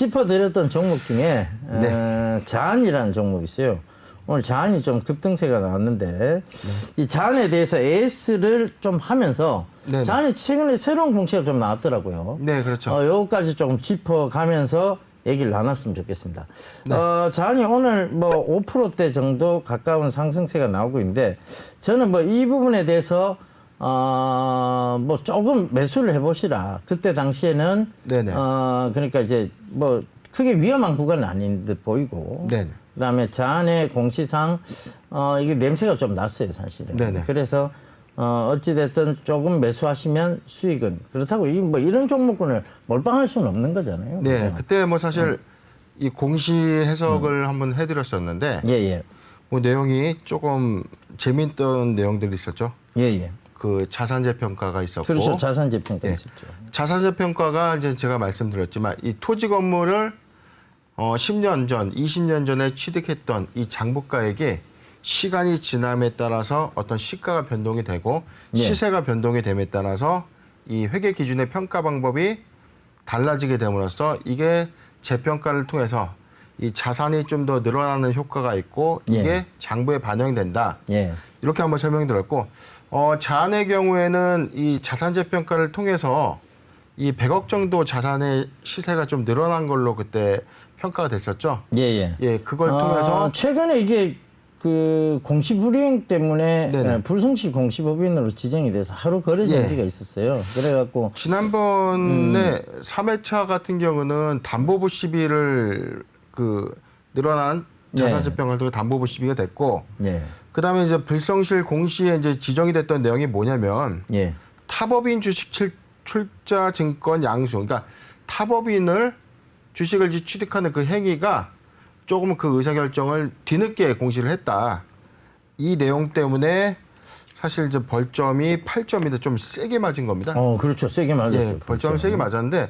짚어드렸던 종목 중에 네. 자한이라는 종목이 있어요. 오늘 자한이 좀 급등세가 나왔는데 이 자한에 대해서 AS를 좀 하면서 네네. 자한이 최근에 새로운 공시가 좀 나왔더라고요. 네, 그렇죠. 요거까지 조금 짚어가면서 얘기를 나눴으면 좋겠습니다. 네. 자한이 오늘 뭐 5%대 정도 가까운 상승세가 나오고 있는데 저는 뭐 이 부분에 대해서 뭐 조금 매수를 해보시라. 그때 당시에는 네네. 그러니까 이제 뭐 크게 위험한 구간은 아닌 듯 보이고. 네네. 그다음에 자한의 공시상 이게 냄새가 좀 났어요, 사실은. 네네. 그래서 어찌 됐든 조금 매수하시면 수익은 그렇다고 뭐 이런 종목군을 몰빵할 수는 없는 거잖아요. 네, 그죠? 그때 뭐 사실 이 공시 해석을 한번 해드렸었는데 예. 뭐 내용이 조금 재미있던 내용들이 있었죠. 예. 그 자산재 평가가 있었고, 그렇죠. 자산재 평가 예. 있었죠. 자산재 평가가 이제 제가 말씀드렸지만 이 토지 건물을 10년 전, 20년 전에 취득했던 이 장부가에게 시간이 지남에 따라서 어떤 시가가 변동이 되고 예. 시세가 변동이 됨에 따라서 이 회계 기준의 평가 방법이 달라지게 됨으로써 이게 재평가를 통해서 이 자산이 좀 더 늘어나는 효과가 있고 이게 예. 장부에 반영이 된다. 예. 이렇게 한번 설명드렸고 자한의 경우에는 이 자산 재평가를 통해서 이 100억 정도 자산의 시세가 좀 늘어난 걸로 그때 평가가 됐었죠. 예. 예, 그걸 통해서 최근에 이게 그 공시불이행 때문에 네네. 불성실 공시법인으로 지정이 돼서 하루 거래된 예. 지가 있었어요. 그래갖고 지난번에 3회차 같은 경우는 담보부 시비를 그 늘어난 자산 재평가를 통해 담보부 시비가 됐고 예. 그다음에 이제 불성실 공시에 이제 지정이 됐던 내용이 뭐냐면 예. 타법인 주식 출자 증권 양수, 그러니까 타법인을 주식을 취득하는 그 행위가 조금 그 의사결정을 뒤늦게 공시를 했다. 이 내용 때문에 사실 이제 벌점이 8점인데 좀 세게 맞은 겁니다. 그렇죠. 세게 맞았죠. 예, 벌점이 세게 맞았는데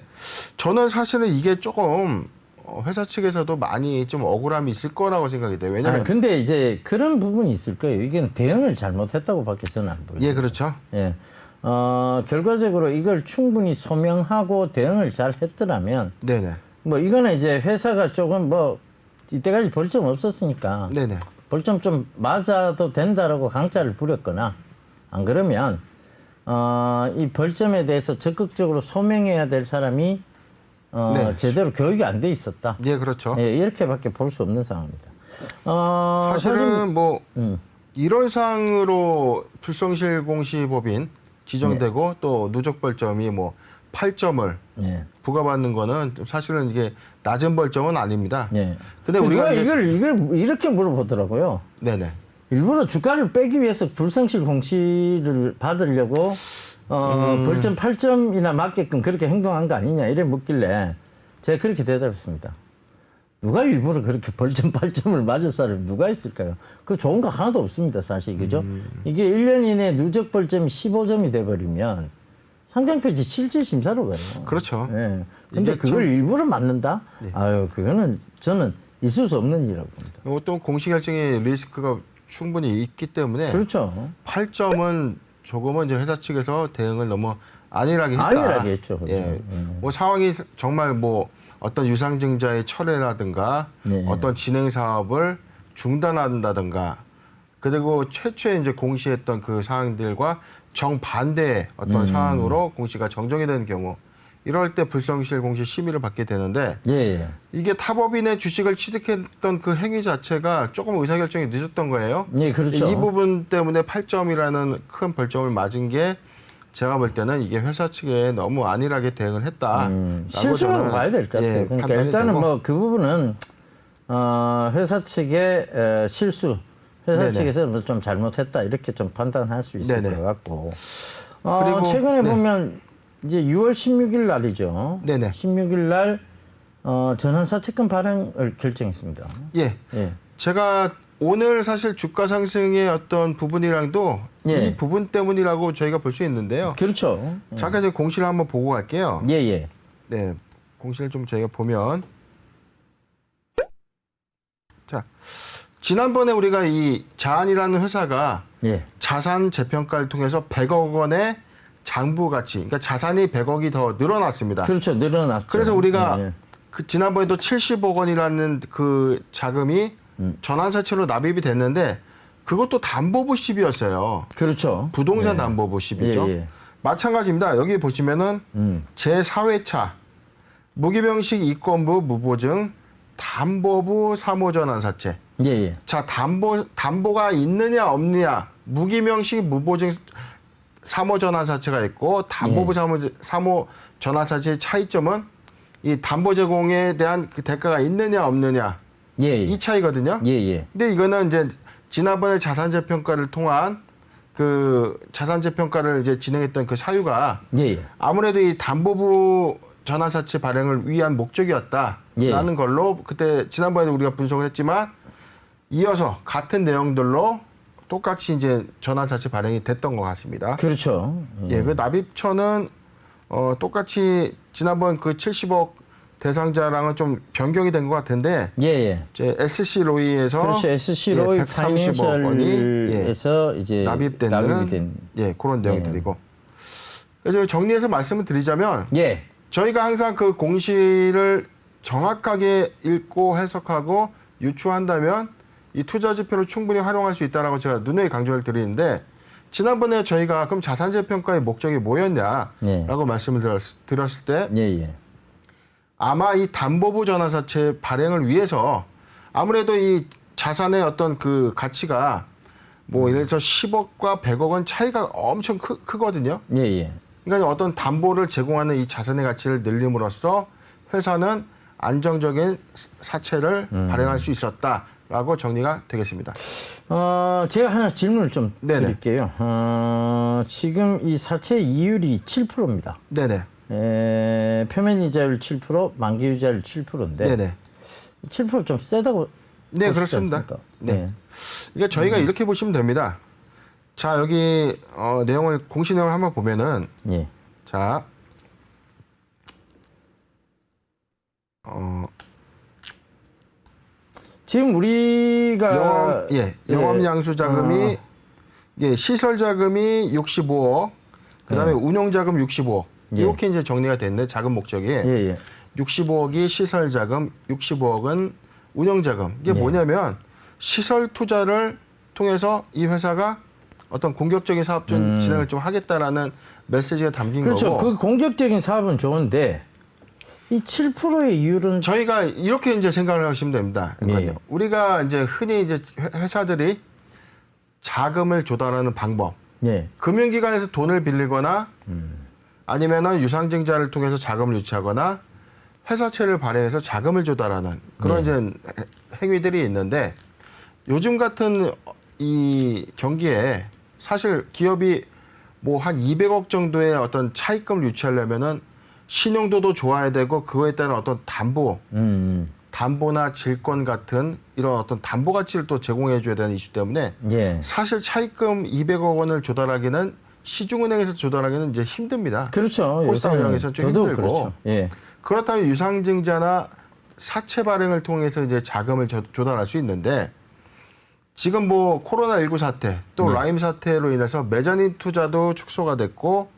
저는 사실은 이게 조금 회사 측에서도 많이 좀 억울함이 있을 거라고 생각이 돼요. 왜냐하면 근데 이제 그런 부분이 있을 거예요. 이게 대응을 잘못했다고밖에 저는 안 보여요. 예, 그렇죠. 예. 결과적으로 이걸 충분히 소명하고 대응을 잘 했더라면 네네. 뭐 이거는 이제 회사가 조금 뭐 이때까지 벌점 없었으니까 네네. 벌점 좀 맞아도 된다라고 강짜를 부렸거나 안 그러면 이 벌점에 대해서 적극적으로 소명해야 될 사람이 네. 제대로 교육이 안 돼 있었다. 예, 그렇죠. 예, 이렇게밖에 볼 수 없는 상황입니다. 사실은 뭐 이런 상으로 불성실 공시법인 지정되고 또 누적 벌점이 뭐 8점을 예. 부과받는 거는 사실은 이게 낮은 벌점은 아닙니다. 예. 근데 우리가 누가 이제- 이걸 이렇게 물어보더라고요. 네네. 일부러 주가를 빼기 위해서 불성실 공시를 받으려고 벌점 8점이나 맞게끔 그렇게 행동한 거 아니냐 이래 묻길래 제가 그렇게 대답했습니다. 누가 일부러 그렇게 벌점 8점을 맞을 사람이 누가 있을까요? 그 좋은 거 하나도 없습니다, 사실. 그죠? 이게 1년 이내 누적 벌점이 15점이 돼버리면 상장폐지 실질 심사로 가요. 그렇죠. 예. 근데 이게 그걸 참- 일부러 맞는다? 아유, 그거는 저는 있을 수 없는 일이라고 봅니다. 어떤 공시 결정의 리스크가 충분히 있기 때문에 그렇죠. 8점은 조금은 이제 회사 측에서 대응을 너무 안일하게 했다. 안일하게 했죠. 그렇죠. 예. 뭐 상황이 정말 뭐 어떤 유상증자의 철회라든가 네. 어떤 진행 사업을 중단한다든가 그리고 최초에 이제 공시했던 그 사항들과 정반대의 어떤 상황으로 공시가 정정이 되는 경우 이럴 때 불성실 공시 심의를 받게 되는데 예. 이게 타법인의 주식을 취득했던 그 행위 자체가 조금 의사결정이 늦었던 거예요. 예, 그렇죠. 이 부분 때문에 8점이라는 큰 벌점을 맞은 게 제가 볼 때는 이게 회사 측에 너무 안일하게 대응을 했다. 실수라고 봐야 될 것 같아요. 그러니까 일단은 뭐 그 부분은 회사 측의 실수, 회사 네네. 측에서 뭐 좀 잘못했다 이렇게 좀 판단할 수 있을 네네. 것 같고. 그리고 최근에 네. 보면 이제 6월 16일 날이죠. 네네. 16일 날 전환사채권 발행을 결정했습니다. 예. 예. 제가 오늘 사실 주가 상승의 어떤 부분이랑도 예. 이 부분 때문이라고 저희가 볼 수 있는데요. 그렇죠. 잠깐 이제 공시를 한번 보고 갈게요. 예. 네, 공시를 좀 저희가 보면 자 지난번에 우리가 이 자한이라는 회사가 예. 자산 재평가를 통해서 100억 원의 장부 가치, 그러니까 자산이 100억이 더 늘어났습니다. 그렇죠. 늘어났죠. 그래서 우리가 예. 그 지난번에도 70억 원이라는 그 자금이 전환사채로 납입이 됐는데 그것도 담보부 시비였어요. 그렇죠. 부동산 담보부 시비죠. 예, 예. 마찬가지입니다. 여기 보시면은 제4회차 무기명식 이권부 무보증 담보부 사모전환사채. 예, 예. 자, 담보가 있느냐 없느냐 무기명식 무보증 사모전환사채가 있고 담보부 사모전환사채의 차이점은 이 담보 제공에 대한 그 대가가 있느냐 없느냐 예, 예. 이 차이거든요. 예, 예. 근데 이거는 이제 지난번에 자산재 평가를 통한 그 자산재 평가를 이제 진행했던 그 사유가 예, 예. 아무래도 이 담보부 전환사채 발행을 위한 목적이었다라는 예. 걸로 그때 지난번에 우리가 분석을 했지만 이어서 같은 내용들로 똑같이 이제 전환사채 발행이 됐던 것 같습니다. 그렇죠. 예, 그 납입처는 똑같이 지난번 그 70억 대상자랑은 좀 변경이 된 것 같은데 예, 예. 이제 SC 로이에서 그렇죠. SC 로이 130억 원이 파이낸셜에서 이제 납입이 된 그런 내용들이고. 그래서 정리해서 말씀을 드리자면 예. 저희가 항상 그 공시를 정확하게 읽고 해석하고 유추한다면 이 투자 지표를 충분히 활용할 수 있다라고 제가 누누이 강조를 드리는데 지난번에 저희가 그럼 자산재 평가의 목적이 뭐였냐라고 말씀을 드렸을 때 예, 예. 아마 이 담보부 전환사채 발행을 위해서 아무래도 이 자산의 어떤 그 가치가 뭐 예를 들어서 10억과 100억 원 차이가 엄청 크거든요. 예, 예. 그러니까 어떤 담보를 제공하는 이 자산의 가치를 늘림으로써 회사는 안정적인 사채를 발행할 수 있었다라고 정리가 되겠습니다. 제가 하나 질문을 좀 네네. 드릴게요. 지금 이 사채 이율이 7%입니다. 네네. 표면 이자율 7%, 만기 이자율 7%인데 네네. 7%좀 세다고 네, 보시지 그렇습니다. 않습니까? 네. 이게 저희가 이렇게 보시면 됩니다. 자, 여기 내용을 공시 내용을 한번 보면은 예. 자, 지금 우리가 영업 양수 자금이 시설 자금이 65억, 그다음에 운용 자금 65억. 예. 이렇게 이제 정리가 됐네. 자금 목적이. 예. 65억이 시설 자금, 65억은 운용 자금. 이게 뭐냐면 시설 투자를 통해서 이 회사가 어떤 공격적인 사업 진행을 좀 하겠다라는 메시지가 담긴 그렇죠. 거고. 그 공격적인 사업은 좋은데 이 7%의 이율은 저희가 이렇게 이제 생각을 하시면 됩니다. 그러니까요. 예. 우리가 이제 흔히 이제 회사들이 자금을 조달하는 방법, 예. 금융기관에서 돈을 빌리거나 아니면은 유상증자를 통해서 자금을 유치하거나 회사채를 발행해서 자금을 조달하는 그런 이제 행위들이 있는데 요즘 같은 이 경기에 사실 기업이 뭐 한 200억 정도의 어떤 차입금을 유치하려면은 신용도도 좋아야 되고 그거에 따른 어떤 담보나 질권 같은 이런 어떤 담보 가치를 또 제공해 줘야 되는 이슈 때문에 사실 차입금 200억 원을 조달하기는 시중은행에서 조달하기는 이제 힘듭니다. 그렇죠. 코스닥은행에서는 좀 힘들고. 그렇죠. 예. 그렇다면 유상증자나 사채 발행을 통해서 이제 자금을 조달할 수 있는데 지금 뭐 코로나19 사태 또 라임 사태로 인해서 메자닌 투자도 축소가 됐고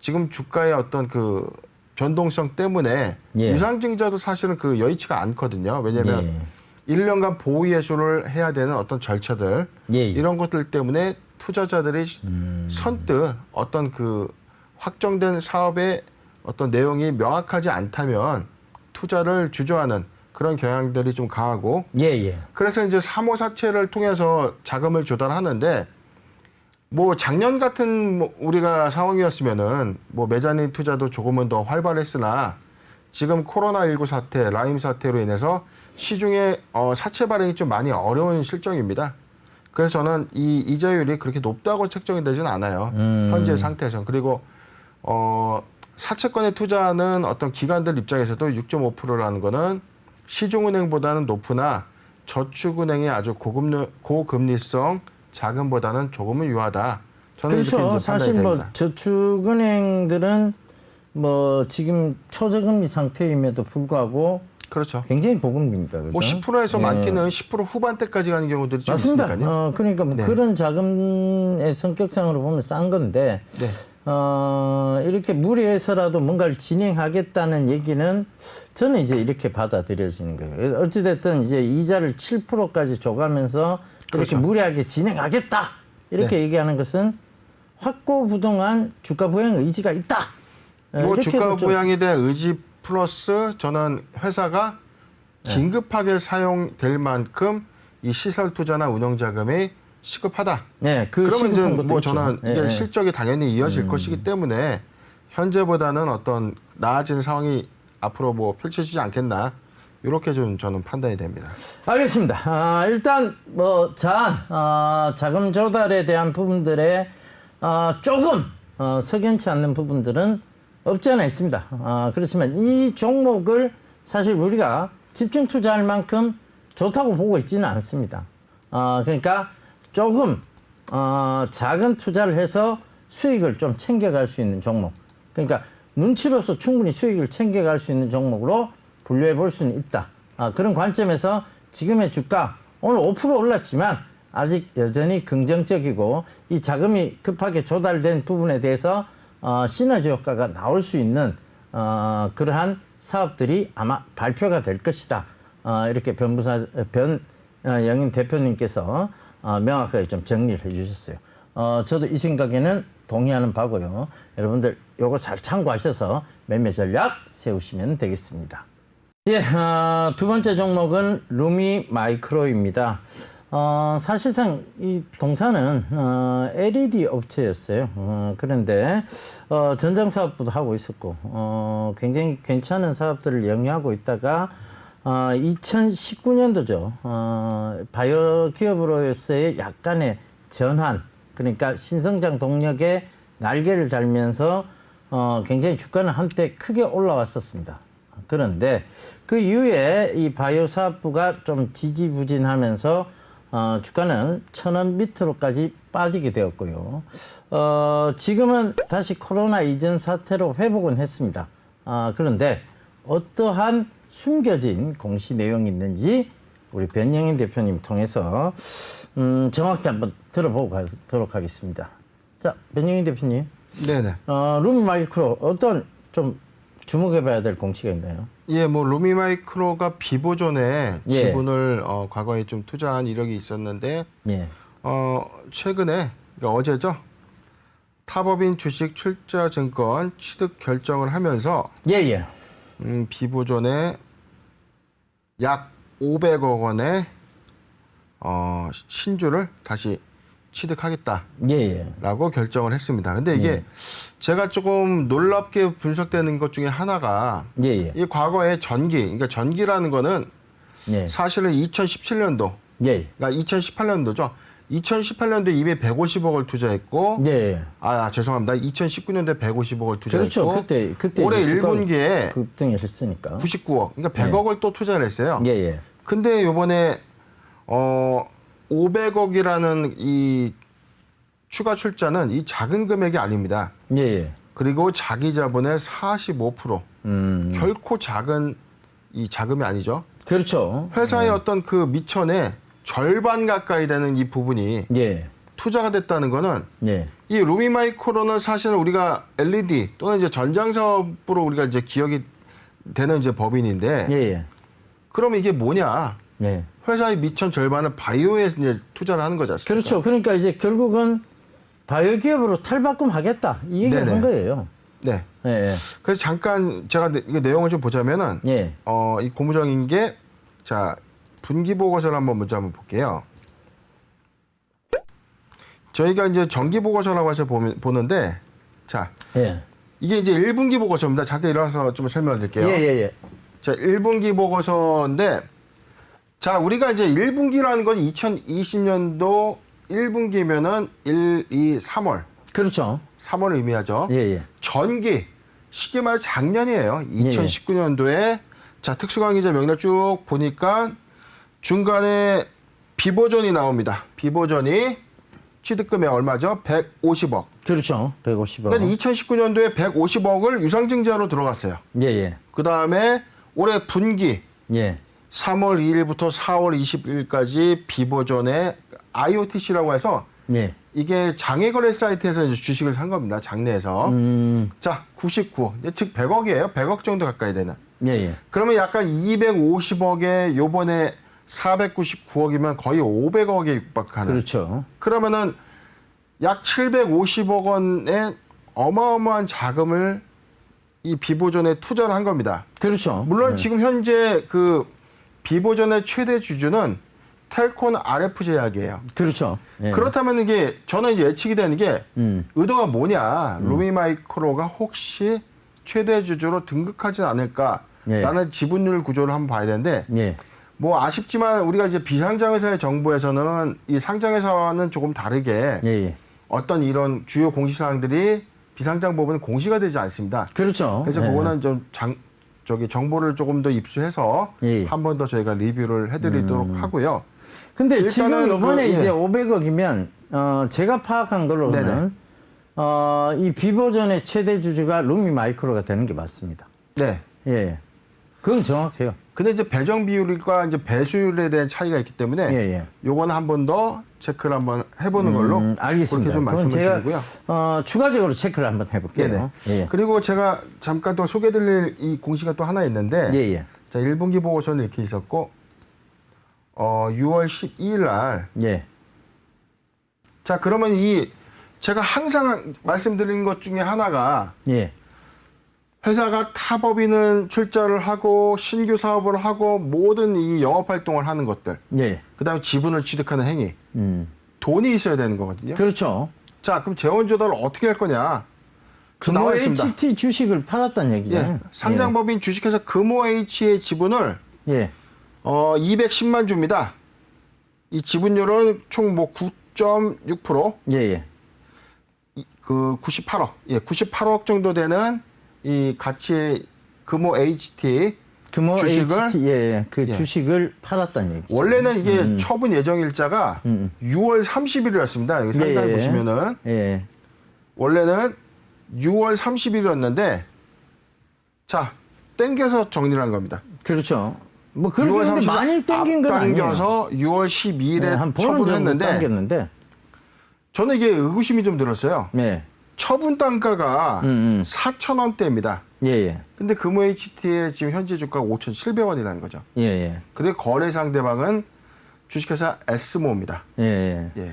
지금 주가의 어떤 그 변동성 때문에 유상증자도 사실은 그 여의치가 않거든요. 왜냐하면 1년간 보호 예수를 해야 되는 어떤 절차들 이런 것들 때문에 투자자들이 선뜻 어떤 그 확정된 사업의 어떤 내용이 명확하지 않다면 투자를 주저하는 그런 경향들이 좀 강하고 그래서 이제 사모사채를 통해서 자금을 조달하는데 뭐 작년 같은 우리가 상황이었으면은 뭐 메자닌 투자도 조금은 더 활발했으나 지금 코로나19 사태, 라임 사태로 인해서 시중에 사채 발행이 좀 많이 어려운 실정입니다. 그래서 저는 이 이자율이 그렇게 높다고 책정이 되지는 않아요. 현재 상태에서는. 그리고 사채권에 투자하는 어떤 기관들 입장에서도 6.5%라는 거는 시중은행보다는 높으나 저축은행의 아주 고금리성 자금보다는 조금은 유하다. 저는 그렇죠. 이렇게 이제 사실 판단이 뭐 됩니다. 저축은행들은 뭐 지금 초저금리 상태임에도 불구하고 그렇죠. 굉장히 고금리입니다. 그렇죠? 뭐 10%에서 많게는 10% 후반대까지 가는 경우들이 좀 맞습니다. 있으니까요. 그러니까 뭐 그런 자금의 성격상으로 보면 싼 건데 이렇게 무리해서라도 뭔가를 진행하겠다는 얘기는 저는 이제 이렇게 받아들여지는 거예요. 어찌됐든 이제 이자를 7%까지 줘가면서 이렇게 그렇죠. 무리하게 진행하겠다. 이렇게 네. 얘기하는 것은 확고부동한 주가 부양 의지가 있다. 뭐 이렇게도 주가 좀- 부양에 대한 의지 플러스 저는 회사가 긴급하게 사용될 만큼 이 시설 투자나 운영 자금이 시급하다. 네, 그 그러면 이제 시급한 것도 뭐 있죠. 저는 예, 이게 예. 실적이 당연히 이어질 것이기 때문에 현재보다는 어떤 나아진 상황이 앞으로 뭐 펼쳐지지 않겠나 이렇게 좀 저는 판단이 됩니다. 알겠습니다. 일단 뭐 자금 조달에 대한 부분들에 조금 석연치 않는 부분들은 없지 않아 있습니다. 그렇지만 이 종목을 사실 우리가 집중 투자할 만큼 좋다고 보고 있지는 않습니다. 그러니까 조금 작은 투자를 해서 수익을 좀 챙겨갈 수 있는 종목. 그러니까 눈치로서 충분히 수익을 챙겨갈 수 있는 종목으로 분류해 볼 수는 있다. 그런 관점에서 지금의 주가 오늘 5% 올랐지만 아직 여전히 긍정적이고 이 자금이 급하게 조달된 부분에 대해서 시너지 효과가 나올 수 있는 그러한 사업들이 아마 발표가 될 것이다. 이렇게 변영인 대표님께서 명확하게 좀 정리를 해주셨어요. 저도 이 생각에는 동의하는 바고요. 여러분들 요거 잘 참고하셔서 매매 전략 세우시면 되겠습니다. 예, 두 번째 종목은 루미 마이크로입니다. 사실상 이 동사는 LED 업체였어요. 그런데 전장 사업부도 하고 있었고 굉장히 괜찮은 사업들을 영위하고 있다가 2019년도죠. 바이오 기업으로서의 약간의 전환, 그러니까 신성장 동력에 날개를 달면서 굉장히 주가는 한때 크게 올라왔었습니다. 그런데 그 이후에 이 바이오 사업부가 좀 지지부진하면서 주가는 1,000원 밑으로까지 빠지게 되었고요. 지금은 다시 코로나 이전 사태로 회복은 했습니다. 그런데 어떠한 숨겨진 공시 내용이 있는지 우리 변영인 대표님 통해서 정확히 한번 들어보고 가도록 하겠습니다. 자, 변영인 대표님, 네네. 루미 마이크로 어떤 좀 주목해봐야 될 공시가 있나요? 예, 뭐 루미마이크로가 비보존에 예. 지분을 과거에 좀 투자한 이력이 있었는데 예, 최근에 그러니까 어제죠. 타법인 주식 출자증권 취득 결정을 하면서 예. 비보존에 약 500억 원의 신주를 다시 취득하겠다라고 예. 결정을 했습니다. 근데 이게 예. 제가 조금 놀랍게 분석되는 것 중에 하나가 예. 이 과거에 그러니까 전기라는 거는 예. 사실은 2017년도, 예. 그러니까 2018년도죠. 2018년도에 이미 150억을 투자했고, 예. 죄송합니다. 2019년도에 150억을 투자했고, 그렇죠. 그때 올해 이제 주가가 1분기에 급등을 했으니까. 99억, 그러니까 100억을 또 투자를 했어요. 예. 근데 요번에 500억이라는 이 추가 출자는 이 작은 금액이 아닙니다. 예. 그리고 자기 자본의 45%. 결코 작은 이 자금이 아니죠. 그렇죠. 회사의 어떤 그 미천의 절반 가까이 되는 이 부분이 예. 투자가 됐다는 거는 예. 이 루미마이크로는 사실은 우리가 LED 또는 이제 전장 사업으로 우리가 이제 기억이 되는 이제 법인인데 예. 그러면 이게 뭐냐? 예. 회사의 미천 절반을 바이오에 이제 투자를 하는 거지 않습니까? 그렇죠. 그러니까 이제 결국은 바이오 기업으로 탈바꿈하겠다 이 얘기를 네네. 한 거예요. 네. 예. 그래서 잠깐 제가 이게 내용을 좀 보자면은 예. 이 고무적인 게 자 분기 보고서를 한번 먼저 한번 볼게요. 저희가 이제 정기 보고서라고 해서 보는데 자 예. 이게 이제 1분기 보고서입니다. 잠깐 일어나서 좀 설명을 드릴게요. 예. 자 1분기 보고서인데 자 우리가 이제 1분기라는 건 2020년도 1분기면은 1, 2, 3월 그렇죠. 3월을 의미하죠. 예. 전기 쉽게 말해 작년이에요. 2019년도에 자 특수강의자 명단 쭉 보니까 중간에 비보존이 나옵니다. 비보존이 취득금액 얼마죠? 150억. 그렇죠. 150억. 그러니까 2019년도에 150억을 유상증자로 들어갔어요. 예. 그 다음에 올해 분기 예. 3월 2일부터 4월 20일까지 비보존의 IOTC라고 해서 예. 이게 장외거래 사이트에서 이제 주식을 산 겁니다. 장내에서. 자, 99. 즉 100억이에요. 100억 정도 가까이 되는. 예, 예. 그러면 약간 250억에 요번에 499억이면 거의 500억에 육박하는. 그렇죠. 그러면은 약 750억 원의 어마어마한 자금을 이 비보존에 투자를 한 겁니다. 그렇죠. 물론 지금 현재 그 비보존의 최대 주주는 텔콘 RF 제약이에요. 그렇죠. 예. 그렇다면 이게 저는 이제 예측이 되는 게 의도가 뭐냐? 루미마이크로가 혹시 최대 주주로 등극하진 않을까? 예. 라는 지분율 구조를 한번 봐야 되는데 예. 뭐 아쉽지만 우리가 이제 비상장회사의 정보에서는 이 상장회사와는 조금 다르게 예, 예. 어떤 이런 주요 공시사항들이 비상장 부분은 공시가 되지 않습니다. 그렇죠. 그래서 예. 그거는 좀 정보를 조금 더 입수해서 예. 한 번 더 저희가 리뷰를 해드리도록 하고요. 근데 지금 일단은 요번에 그, 예. 이제 500억이면 제가 파악한 걸로는 이 비보존의 최대 주주가 루미마이크로가 되는 게 맞습니다. 네. 예. 그건 정확해요. 근데 이제 배정 비율과 이제 배수율에 대한 차이가 있기 때문에 예, 예. 요거는 한 번 더 체크를 한번 해보는 걸로 알겠습니다. 그렇게 좀 말씀을 제가 드리고요. 추가적으로 체크를 한번 해볼게요. 네네. 예. 그리고 제가 잠깐 또 소개드릴 이 공시가 또 하나 있는데 예, 예. 자 1분기 보고서는 이렇게 있었고 6월 12일 날 예. 자 그러면 이 제가 항상 말씀드리는 것 중에 하나가 예. 회사가 타법인은 출자를 하고 신규 사업을 하고 모든 이 영업 활동을 하는 것들 예. 그다음에 지분을 취득하는 행위 돈이 있어야 되는 거거든요. 그렇죠. 자 그럼 재원 조달을 어떻게 할 거냐? 나와 있습니다. HT 주식을 팔았다는 얘기죠. 예, 상장법인 주식회사 금호H의 지분을 예. 210만 주입니다. 이 지분율은 총 뭐 9.6%, 예, 예. 그 98억, 98억 정도 되는 이 가치의 금호 HT 금호 주식을 HT 예, 그 예. 주식을 팔았다는 얘기죠. 원래는 이게 처분 예정 일자가 6월 30일이었습니다. 여기 상단 예, 예. 보시면은 예. 원래는 6월 30일이었는데 자 땡겨서 정리를 한 겁니다. 그렇죠. 뭐 그렇게 근데 많이 땡긴 건 아니에요. 당겨서 6월 12일에 한 보름 처분을 정도 했는데 당겼는데. 저는 이게 의구심이 좀 들었어요. 예. 처분 단가가 4,000원대입니다. 예, 예. 근데 금호 HT의 지금 현재 주가가 5,700원이라는 거죠. 예, 예. 그리고 거래 상대방은 주식회사 S모입니다. 예, 예. 예.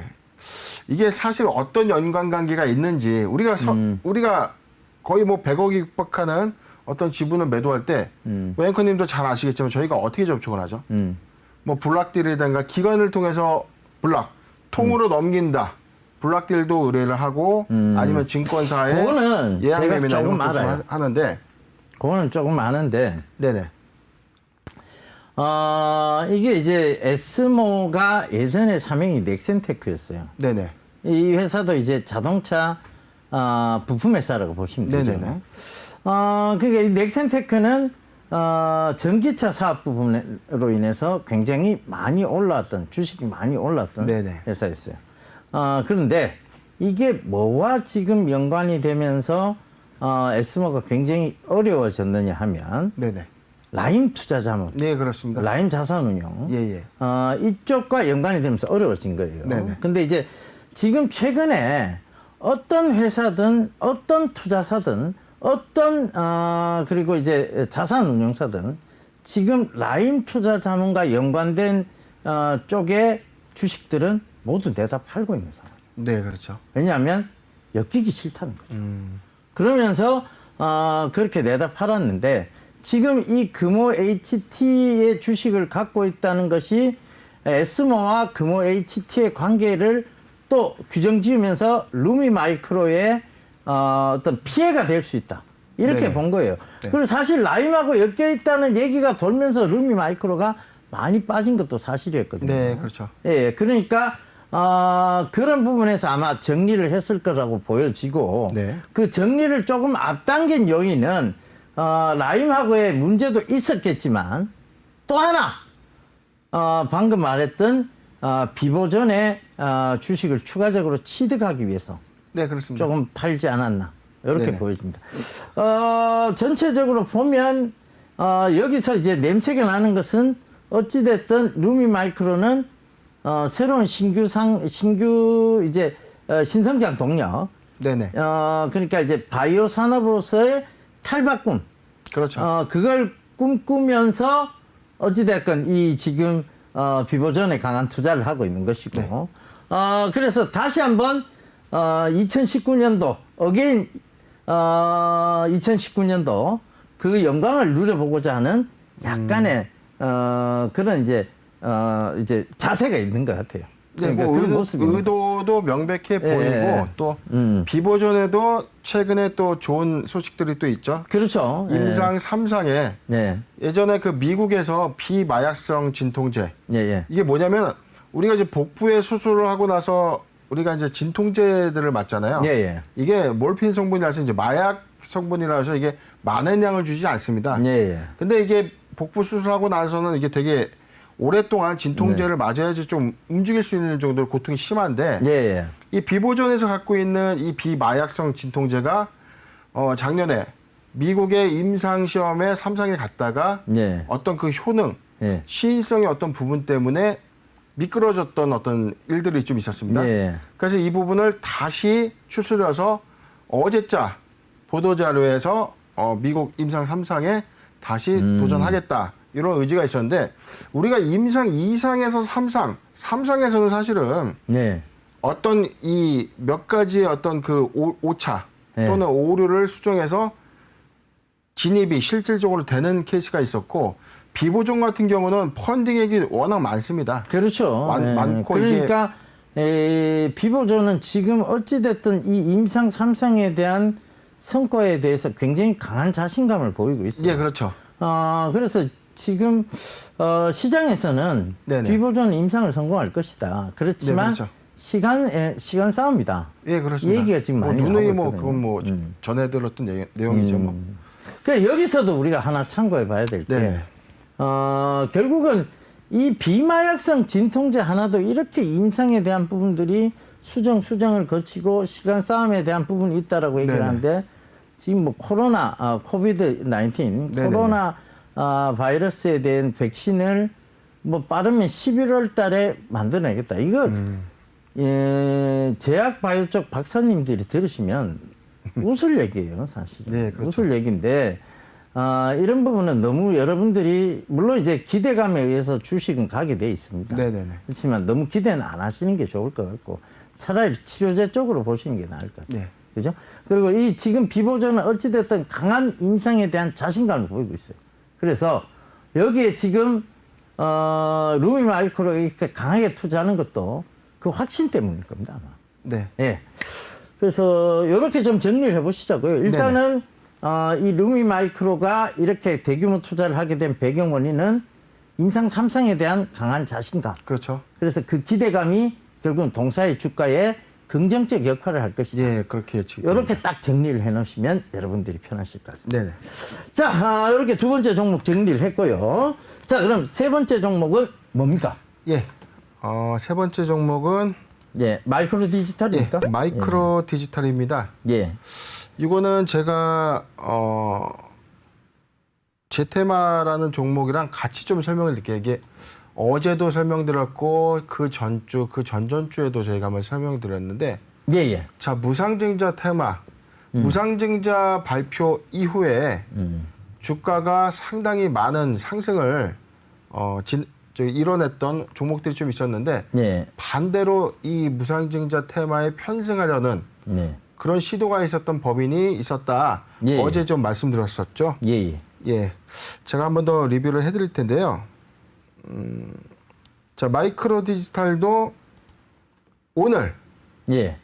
이게 사실 어떤 연관관계가 있는지 우리가 거의 뭐 100억이 육박하는 어떤 지분을 매도할 때 앵커님도 잘 아시겠지만 저희가 어떻게 접촉을 하죠? 뭐 블락딜이라든가 기관을 통해서 통으로 넘긴다. 블락딜도 의뢰를 하고 아니면 증권사에 그거는 예약 제가 매매나 조금 이런 것도 좀 알아요. 하는데 그거는 조금 아는데 네네. 이게 이제 에스모가 예전에 사명이 넥센테크였어요. 네네. 이 회사도 이제 자동차 부품 회사라고 보시면 되죠. 네네네. 그러니까 이 넥센테크는 전기차 사업 부분으로 인해서 굉장히 많이 올라왔던 주식이 많이 올라왔던 네네. 회사였어요. 그런데 이게 뭐와 지금 연관이 되면서 에스모가 굉장히 어려워졌느냐 하면 네네. 라임 투자자문, 네 그렇습니다. 라임 자산운용 예예. 이쪽과 연관이 되면서 어려워진 거예요. 네네. 근데 이제 지금 최근에 어떤 회사든 어떤 투자사든 어떤 그리고 이제 자산운용사든 지금 라임 투자자문과 연관된 쪽의 주식들은 모두 내다 팔고 있는 상황. 네 그렇죠. 왜냐하면 엮이기 싫다는 거죠. 그러면서 그렇게 내다 팔았는데 지금 이 금호 HT의 주식을 갖고 있다는 것이 에스모와 금호 HT의 관계를 또 규정 지으면서 루미마이크로의 어떤 피해가 될 수 있다. 이렇게 네네. 본 거예요. 네. 그리고 사실 라임하고 엮여 있다는 얘기가 돌면서 루미마이크로가 많이 빠진 것도 사실이었거든요. 네 그렇죠. 예, 그러니까 그런 부분에서 아마 정리를 했을 거라고 보여지고 네. 그 정리를 조금 앞당긴 요인은 라임하고의 문제도 있었겠지만 또 하나 방금 말했던 비보존의 주식을 추가적으로 취득하기 위해서 네 그렇습니다. 조금 팔지 않았나 이렇게 네네. 보여집니다. 전체적으로 보면 여기서 이제 냄새가 나는 것은 어찌됐든 루미마이크로는 새로운 신규 이제 신성장 동력, 네네. 그러니까 이제 바이오 산업으로서의 탈바꿈, 그렇죠. 그걸 꿈꾸면서 어찌됐건 이 지금 비보존에 강한 투자를 하고 있는 것이고, 네. 그래서 다시 한번 2019년도 어게인 2019년도 그 영광을 누려보고자 하는 약간의 그런 이제 자세가 있는 것 같아요. 네, 그러니까 뭐 그런 모습이 있는 의도도 명백해 보이고 예. 또 비보존에도 최근에 또 좋은 소식들이 또 있죠. 그렇죠. 임상 3상에 예. 예전에 그 미국에서 비마약성 진통제 예, 예. 이게 뭐냐면 우리가 이제 복부에 수술을 하고 나서 우리가 이제 진통제들을 맞잖아요. 예, 예. 이게 몰핀 성분이라서 이제 마약 성분이라서 이게 많은 양을 주지 않습니다. 예, 예. 근데 이게 복부 수술하고 나서는 이게 되게 오랫동안 진통제를 맞아야지 좀 움직일 수 있는 정도로 고통이 심한데 예, 예. 이 비보존에서 갖고 있는 이 비마약성 진통제가 작년에 미국의 임상시험에 3상에 갔다가 예. 어떤 그 효능, 예. 시인성의 어떤 부분 때문에 미끄러졌던 어떤 일들이 좀 있었습니다. 예. 그래서 이 부분을 다시 추스려서 어제자 보도자료에서 미국 임상 3상에 다시 도전하겠다. 이런 의지가 있었는데 우리가 임상 2상에서 3상, 3상에서는 사실은 네. 어떤 이 몇 가지의 어떤 그 오차 네. 또는 오류를 수정해서 진입이 실질적으로 되는 케이스가 있었고 비보존 같은 경우는 펀딩액이 워낙 많습니다. 그렇죠. 많고 그러니까 비보존은 지금 어찌됐든 이 임상 3상에 대한 성과에 대해서 굉장히 강한 자신감을 보이고 있어요. 예, 그렇죠. 그래서 지금 시장에서는 네네. 비보존 임상을 성공할 것이다. 그렇지만 네, 그렇죠. 시간 싸움이다. 예, 그렇습니다. 얘기가 지금 많이 누누이 나오고 뭐 그건 뭐 있거든요. 전해 들었던 내용이죠, 뭐. 그러니까 여기서도 우리가 하나 참고해 봐야 될 게, 네네. 결국은 이 비마약성 진통제 하나도 이렇게 임상에 대한 부분들이 수정을 거치고 시간 싸움에 대한 부분이 있다라고 얘기를 네네. 하는데 지금 뭐 코로나, 코비드 19, 네네네. 코로나 바이러스에 대한 백신을 뭐 빠르면 11월 달에 만들어내겠다. 이거 제약 바이오 쪽 박사님들이 들으시면 웃을 얘기예요, 사실. 네, 그렇죠. 웃을 얘기인데 이런 부분은 너무 여러분들이 물론 이제 기대감에 의해서 주식은 가게 돼 있습니다. 네네네. 그렇지만 너무 기대는 안 하시는 게 좋을 것 같고 차라리 치료제 쪽으로 보시는 게 나을 것 같아요. 네. 그죠? 그리고 이 지금 비보존은 어찌됐든 강한 임상에 대한 자신감을 보이고 있어요. 그래서 여기에 지금 루미 마이크로가 이렇게 강하게 투자하는 것도 그 확신 때문일 겁니다, 아마. 네. 예. 그래서 이렇게 좀 정리를 해보시자고요. 일단은 이 루미 마이크로가 이렇게 대규모 투자를 하게 된 배경 원인은 임상 3상에 대한 강한 자신감. 그렇죠. 그래서 그 기대감이 결국은 동사의 주가에 긍정적 역할을 할 것이다. 예, 그렇게 예측. 이렇게 딱 정리를 해놓으시면 여러분들이 편하실 것 같습니다. 네네. 자, 이렇게 두 번째 종목 정리를 했고요. 자, 그럼 세 번째 종목은 뭡니까? 예. 세 번째 종목은 예, 마이크로 디지털입니까? 마이크로 디지털입니다. 예. 이거는 제가 제테마라는 종목이랑 같이 좀 설명을 드릴게요. 이게 어제도 설명드렸고 그 전주, 그 전전주에도 저희가 한번 설명드렸는데 예, 예. 자, 무상증자 테마, 무상증자 발표 이후에 주가가 상당히 많은 상승을 이뤄냈던 종목들이 좀 있었는데 예. 반대로 이 무상증자 테마에 편승하려는 네. 그런 시도가 있었던 법인이 있었다. 예. 어제 좀 말씀드렸었죠. 예, 예. 예, 제가 한 번 더 리뷰를 해드릴 텐데요. 자, 마이크로 디지털도 오늘 예.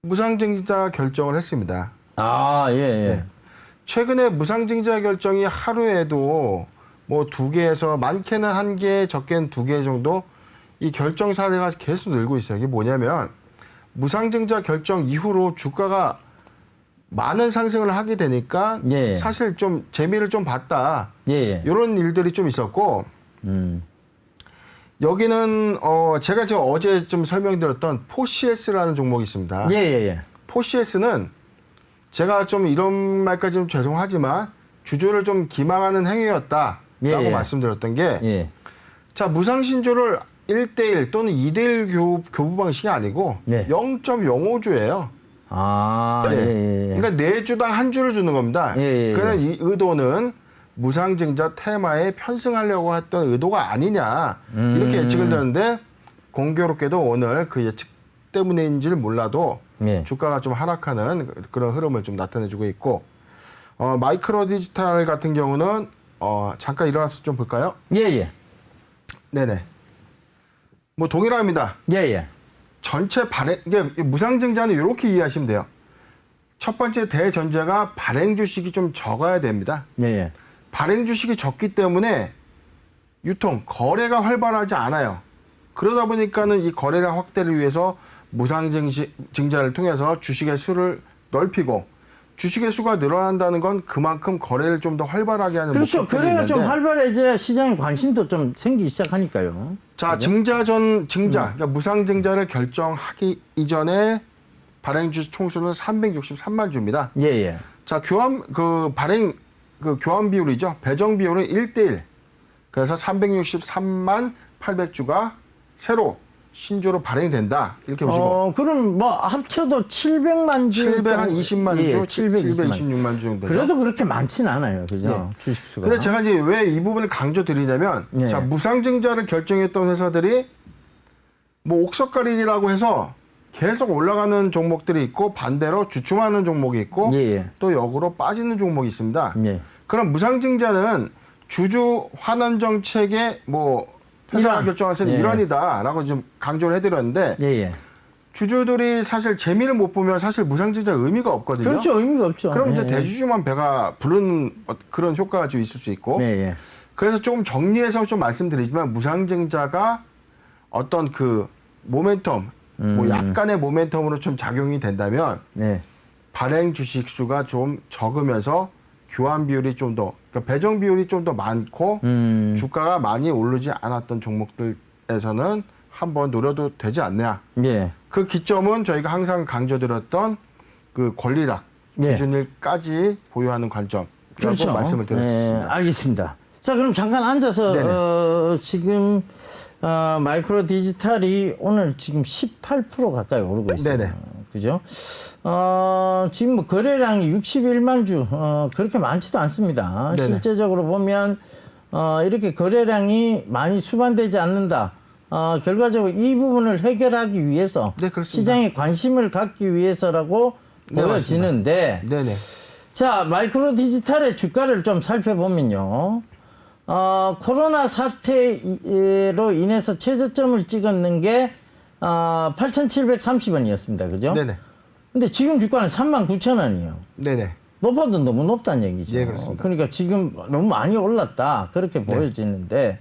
무상증자 결정을 했습니다. 아, 예, 예. 네. 최근에 무상증자 결정이 하루에도 뭐 2개에서 많게는 1개, 적게는 2개 정도 이 결정 사례가 계속 늘고 있어요. 이게 뭐냐면 무상증자 결정 이후로 주가가 많은 상승을 하게 되니까 예. 사실 좀 재미를 좀 봤다. 예, 예. 이런 일들이 좀 있었고 여기는 제가 지금 어제 좀 설명드렸던 포시에스라는 종목이 있습니다. 예, 예, 예. 포시에스는 제가 좀 이런 말까지 좀 죄송하지만 주주를 좀 기망하는 행위였다라고 예, 예. 말씀드렸던 게 예. 자, 무상신주를 1대1 또는 2대1 교부 방식이 아니고 네. 0.05주예요. 아, 네. 예, 예, 예. 그러니까 4주당 한 주를 주는 겁니다. 예, 예, 그런 이 의도는 무상증자 테마에 편승하려고 했던 의도가 아니냐 이렇게 예측을 드렸는데 공교롭게도 오늘 그 예측 때문인지를 몰라도 예. 주가가 좀 하락하는 그런 흐름을 좀 나타내주고 있고 마이크로 디지털 같은 경우는 잠깐 일어나서 좀 볼까요? 예, 예. 네네. 뭐 동일합니다. 예, 예. 전체 발행, 이게 무상증자는 이렇게 이해하시면 돼요. 첫 번째 대전제가 발행 주식이 좀 적어야 됩니다. 예, 예. 발행 주식이 적기 때문에 거래가 활발하지 않아요. 그러다 보니까는 이 거래량 확대를 위해서 무상증자를 통해서 주식의 수를 넓히고 주식의 수가 늘어난다는 건 그만큼 거래를 좀 더 활발하게 하는 그렇죠. 목적도 거래가 있는데 좀 활발해져야 시장에 관심도 좀 생기기 시작하니까요. 자, 그죠? 그러니까 무상증자를 결정하기 이전에 발행 주식 총수는 363만 주입니다. 예, 예. 자, 발행 교환 비율이죠. 배정 비율은 1대1. 그래서 363만 800주가 새로 신주로 발행된다. 이렇게 보시고. 그럼 뭐 합쳐도 700만 주. 720만 예, 주, 726만 726만 주 정도. 그래도 그렇게 많지는 않아요. 그죠? 네. 주식수가. 근데 제가 이제 왜 이 부분을 강조드리냐면, 예. 자, 무상증자를 결정했던 회사들이 뭐 옥석가리라고 해서 계속 올라가는 종목들이 있고 반대로 주춤하는 종목이 있고 예, 예. 또 역으로 빠지는 종목이 있습니다. 예. 그럼 무상증자는 주주 환원 정책의 뭐 회사가 일환. 결정하신 예. 일환이다라고 좀 강조를 해드렸는데 예, 예. 주주들이 사실 재미를 못 보면 사실 무상증자 의미가 없거든요. 그렇죠. 의미가 없죠. 그럼 이제 예, 예. 대주주만 배가 부른 그런 효과가 좀 있을 수 있고 예, 예. 그래서 조금 정리해서 좀 말씀드리지만 무상증자가 어떤 그 모멘텀 뭐 약간의 모멘텀으로 좀 작용이 된다면 네. 발행 주식 수가 좀 적으면서 교환 비율이 좀 더, 그러니까 배정 비율이 좀 더 많고 주가가 많이 오르지 않았던 종목들에서는 한번 노려도 되지 않냐. 예. 그 기점은 저희가 항상 강조드렸던 그 권리락 예. 기준일까지 보유하는 관점이라고 그렇죠. 말씀을 드렸습니다. 예, 알겠습니다. 자, 그럼 잠깐 앉아서 네네. 지금 마이크로 디지털이 오늘 지금 18% 가까이 오르고 있어요. 네네. 그죠? 지금 뭐 거래량이 61만 주, 그렇게 많지도 않습니다. 네네. 실제적으로 보면, 이렇게 거래량이 많이 수반되지 않는다. 결과적으로 이 부분을 해결하기 위해서 네, 그렇습니다. 시장에 관심을 갖기 위해서라고 네, 보여지는데, 네네. 자, 마이크로 디지털의 주가를 좀 살펴보면요. 코로나 사태로 인해서 최저점을 찍었는 게 8,730원이었습니다. 그죠? 네네. 근데 지금 주가는 39,000원이에요. 네네. 높아도 너무 높다는 얘기죠. 예, 그렇습니다. 그러니까 지금 너무 많이 올랐다. 그렇게 보여지는데,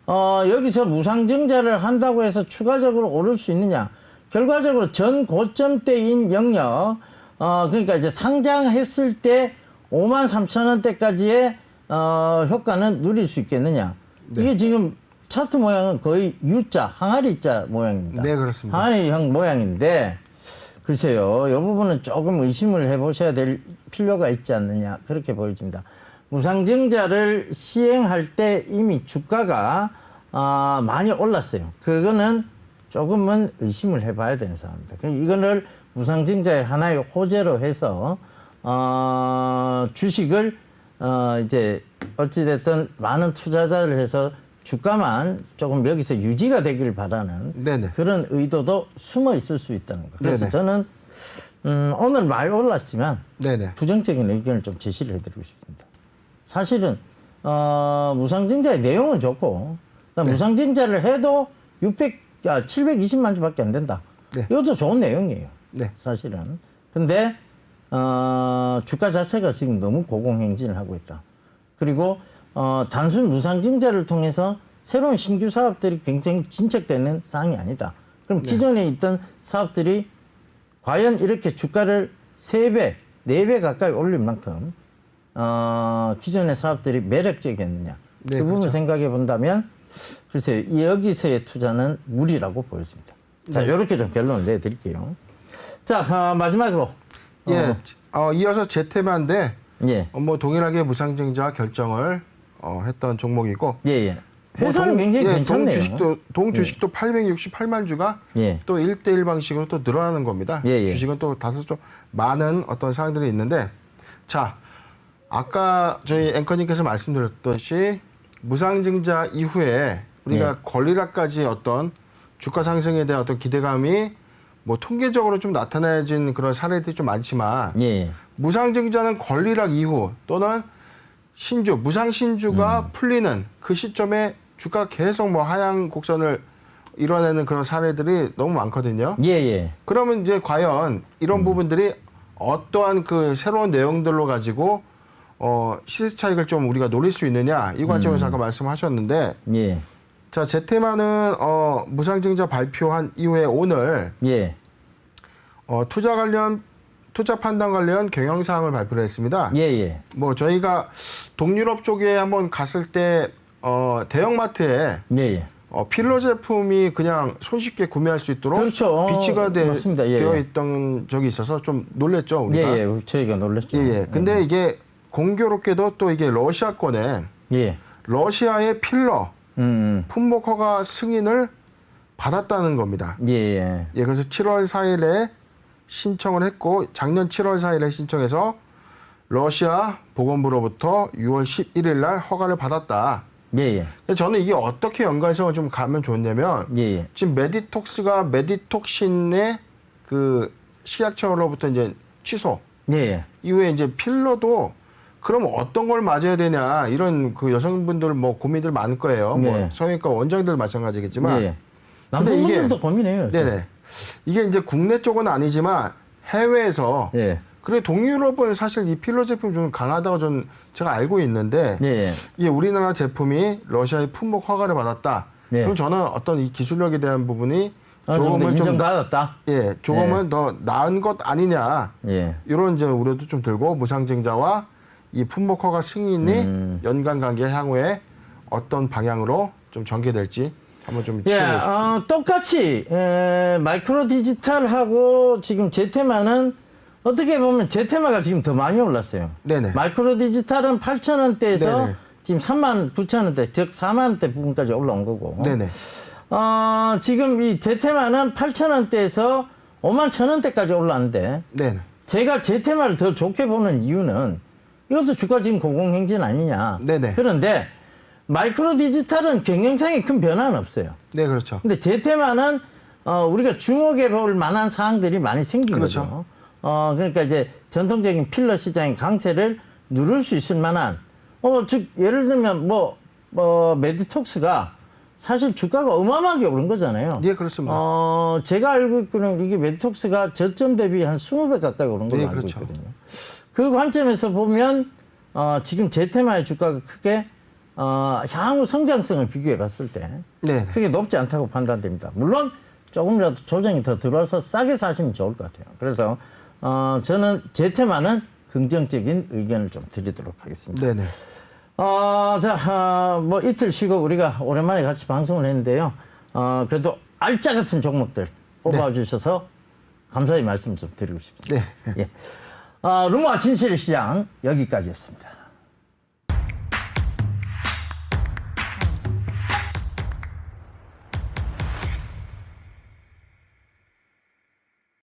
여기서 무상증자를 한다고 해서 추가적으로 오를 수 있느냐. 결과적으로 전 고점대인 영역, 그러니까 이제 상장했을 때 53,000원대까지의 효과는 누릴 수 있겠느냐. 네. 이게 지금 차트 모양은 거의 U자, 항아리자 모양입니다. 네, 그렇습니다. 항아리형 모양인데, 글쎄요, 이 부분은 조금 의심을 해보셔야 될 필요가 있지 않느냐, 그렇게 보여집니다. 무상증자를 시행할 때 이미 주가가 많이 올랐어요. 그거는 조금은 의심을 해봐야 되는 상황입니다. 이거를 무상증자의 하나의 호재로 해서 주식을 이제 어찌됐든 많은 투자자를 해서 주가만 조금 여기서 유지가 되길 바라는 네네. 그런 의도도 숨어 있을 수 있다는 거. 그래서 네네. 저는 오늘 많이 올랐지만 네네. 부정적인 의견을 좀 제시를 해드리고 싶습니다. 사실은 무상증자의 내용은 좋고 네. 무상증자를 해도 720만 주밖에 안 된다. 네. 이것도 좋은 내용이에요. 네. 사실은. 근데 주가 자체가 지금 너무 고공행진을 하고 있다. 그리고 단순 무상증자를 통해서 새로운 신규 사업들이 굉장히 진척되는 사항이 아니다. 그럼 기존에 있던 사업들이 과연 이렇게 주가를 3배, 4배 가까이 올릴 만큼 기존의 사업들이 매력적이었느냐. 네, 그 부분 그렇죠. 생각해 본다면 글쎄요, 여기서의 투자는 무리라고 보여집니다. 자, 이렇게 좀 결론을 내드릴게요. 자, 마지막으로. 예. 이어서 제테마인데 예. 뭐 동일하게 무상증자 결정을 했던 종목이고 예, 예. 회사는 굉장히 괜찮네요. 동 주식도 868만 주가 예. 또 1대1 방식으로 또 늘어나는 겁니다. 예, 예. 주식은 또 다소 좀 많은 어떤 사항들이 있는데, 자, 아까 저희 앵커님께서 말씀드렸듯이 무상증자 이후에 우리가 예. 권리락까지 어떤 주가 상승에 대한 어떤 기대감이 뭐 통계적으로 좀 나타나진 그런 사례들이 좀 많지만, 예. 무상증자는 권리락 이후 또는 무상 신주가 풀리는 그 시점에 주가가 계속 뭐 하향 곡선을 이뤄내는 그런 사례들이 너무 많거든요. 예, 예. 그러면 이제 과연 이런 부분들이 어떠한 그 새로운 내용들로 가지고 시세 차익을 좀 우리가 노릴 수 있느냐, 이 관점에서 아까 말씀하셨는데, 예. 자, 제테마는 무상증자 발표한 이후에 오늘 예. 투자 판단 관련 경영 사항을 발표를 했습니다. 예, 예. 뭐 저희가 동유럽 쪽에 한번 갔을 때 대형마트에 예, 예. 필러 제품이 그냥 손쉽게 구매할 수 있도록 그렇죠. 비치가 맞습니다. 예, 되어 예. 있던 적이 있어서 좀 놀랬죠, 우리가. 예, 예. 저희가 놀랐죠. 예. 근데 이게 공교롭게도 또 이게 러시아권에 예. 러시아의 필러 품목 허가 승인을 받았다는 겁니다. 예, 예. 예, 그래서 7월 4일에 신청을 했고, 작년 7월 4일에 신청해서 러시아 보건부로부터 6월 11일 날 허가를 받았다. 예, 예. 근데 저는 이게 어떻게 연관성을 좀 가면 좋냐면, 예, 예. 지금 메디톡스가 메디톡신의 그 식약처로부터 이제 취소 예, 예. 이후에 이제 필러도 그럼 어떤 걸 맞아야 되냐, 이런 그 여성분들 뭐 고민들 많을 거예요. 네. 뭐 성형외과 원장들 마찬가지겠지만. 예. 남성분들도 고민해요. 요새. 네네. 이게 이제 국내 쪽은 아니지만 해외에서 예. 그래 동유럽은 사실 이 필러 제품이 좀 강하다고 제가 알고 있는데, 예, 예. 이게 우리나라 제품이 러시아의 품목 허가를 받았다. 네. 그럼 저는 어떤 이 기술력에 대한 부분이 어느 정도 조금은 좀 인정받았다. 조금은 더 나은 것 아니냐, 예. 이런 이제 우려도 좀 들고, 무상증자와 이 품목 허가 승인이 연관 관계 향후에 어떤 방향으로 좀 전개될지 한번 좀 예, 지켜보십시오. 똑같이 마이크로 디지털하고 지금 제테마는 어떻게 보면 제테마가 지금 더 많이 올랐어요. 네네. 마이크로 디지털은 8,000원대에서 네네. 지금 39,000원대, 즉 4만원대 부분까지 올라온 거고. 네네. 지금 이 제테마는 8,000원대에서 51,000원대까지 올랐는데, 네네. 제가 제테마를 더 좋게 보는 이유는 이것도 주가 지금 고공행진 아니냐. 네네. 그런데 마이크로 디지털은 경영상에 큰 변화는 없어요. 네, 그렇죠. 근데 제테마는 우리가 주목해 볼 만한 사항들이 많이 생긴 그렇죠. 거죠. 그러니까 이제 전통적인 필러 시장의 강세를 누를 수 있을 만한, 즉 예를 들면 메디톡스가 사실 주가가 어마어마하게 오른 거잖아요. 예, 그렇습니다. 제가 알고 있기로는 이게 메디톡스가 저점 대비 한 20배 가까이 오른 걸로 네, 알고 그렇죠. 있거든요. 그 관점에서 보면 지금 제테마의 주가가 크게 향후 성장성을 비교해 봤을 때 네. 크게 높지 않다고 판단됩니다. 물론 조금이라도 조정이 더 들어와서 싸게 사시면 좋을 것 같아요. 그래서 저는 제테마는 긍정적인 의견을 좀 드리도록 하겠습니다. 네네. 뭐 이틀 쉬고 우리가 오랜만에 같이 방송을 했는데요. 그래도 알짜 같은 종목들 뽑아주셔서 감사의 말씀 좀 드리고 싶습니다. 네. 예. 루모아 진실의 시장 여기까지였습니다.